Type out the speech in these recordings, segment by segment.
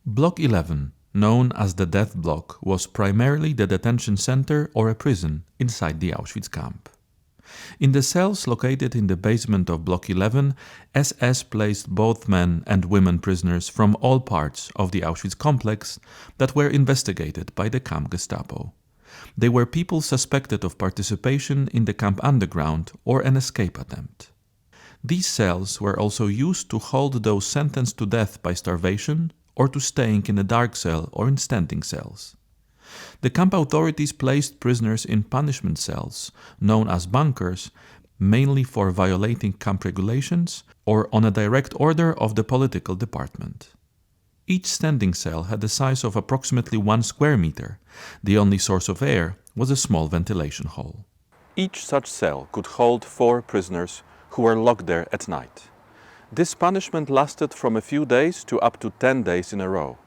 Block 11, known as the Death Block, was primarily the detention center or a prison inside the Auschwitz camp. In the cells located in the basement of Block 11, SS placed both men and women prisoners from all parts of the Auschwitz complex that were investigated by the camp Gestapo. They were people suspected of participation in the camp underground or an escape attempt. These cells were also used to hold those sentenced to death by starvation or to staying in a dark cell or in standing cells. The camp authorities placed prisoners in punishment cells, known as bunkers, mainly for violating camp regulations or on a direct order of the political department. Each standing cell had the size of approximately 1 square meter. The only source of air was a small ventilation hole. Each such cell could hold 4 prisoners who were locked there at night. This punishment lasted from a few days to up to 10 days in a row.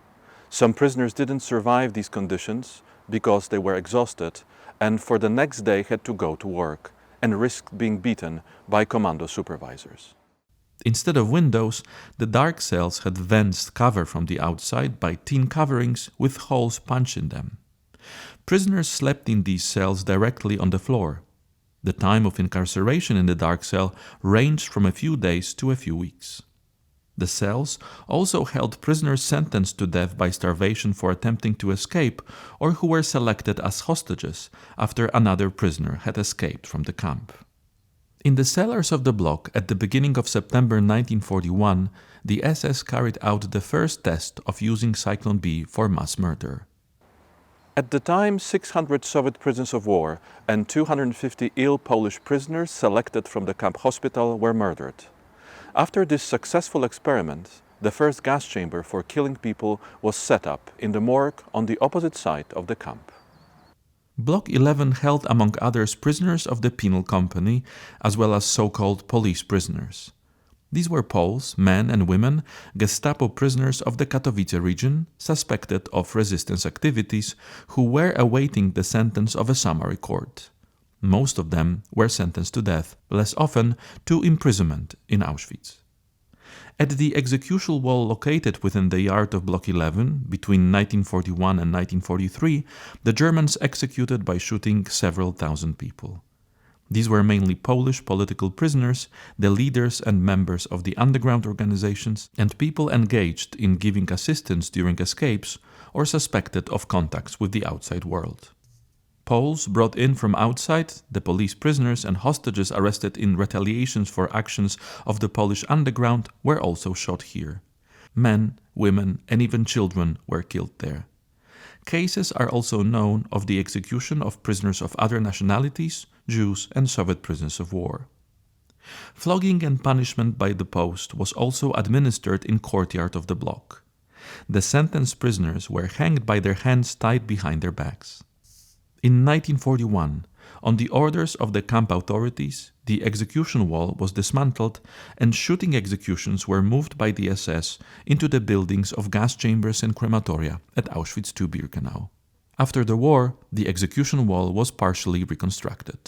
Some prisoners didn't survive these conditions because they were exhausted and for the next day had to go to work and risked being beaten by commando supervisors. Instead of windows, the dark cells had vents covered from the outside by tin coverings with holes punched in them. Prisoners slept in these cells directly on the floor. The time of incarceration in the dark cell ranged from a few days to a few weeks. The cells also held prisoners sentenced to death by starvation for attempting to escape or who were selected as hostages after another prisoner had escaped from the camp. In the cellars of the block at the beginning of September 1941, the SS carried out the first test of using Cyclone B for mass murder. At the time, 600 Soviet prisoners of war and 250 ill Polish prisoners selected from the camp hospital were murdered. After this successful experiment, the first gas chamber for killing people was set up in the morgue on the opposite side of the camp. Block 11 held, among others, prisoners of the penal company, as well as so-called police prisoners. These were Poles, men and women, Gestapo prisoners of the Katowice region, suspected of resistance activities, who were awaiting the sentence of a summary court. Most of them were sentenced to death, less often to imprisonment in Auschwitz. At the execution wall located within the yard of Block 11, between 1941 and 1943, the Germans executed by shooting several thousand people. These were mainly Polish political prisoners, the leaders and members of the underground organizations, and people engaged in giving assistance during escapes or suspected of contacts with the outside world. Poles brought in from outside, the police prisoners and hostages arrested in retaliations for actions of the Polish underground were also shot here. Men, women, and even children were killed there. Cases are also known of the execution of prisoners of other nationalities, Jews, and Soviet prisoners of war. Flogging and punishment by the post was also administered in courtyard of the block. The sentenced prisoners were hanged by their hands tied behind their backs. In 1941, on the orders of the camp authorities, the execution wall was dismantled and shooting executions were moved by the SS into the buildings of gas chambers and crematoria at Auschwitz-II-Birkenau. After the war, the execution wall was partially reconstructed.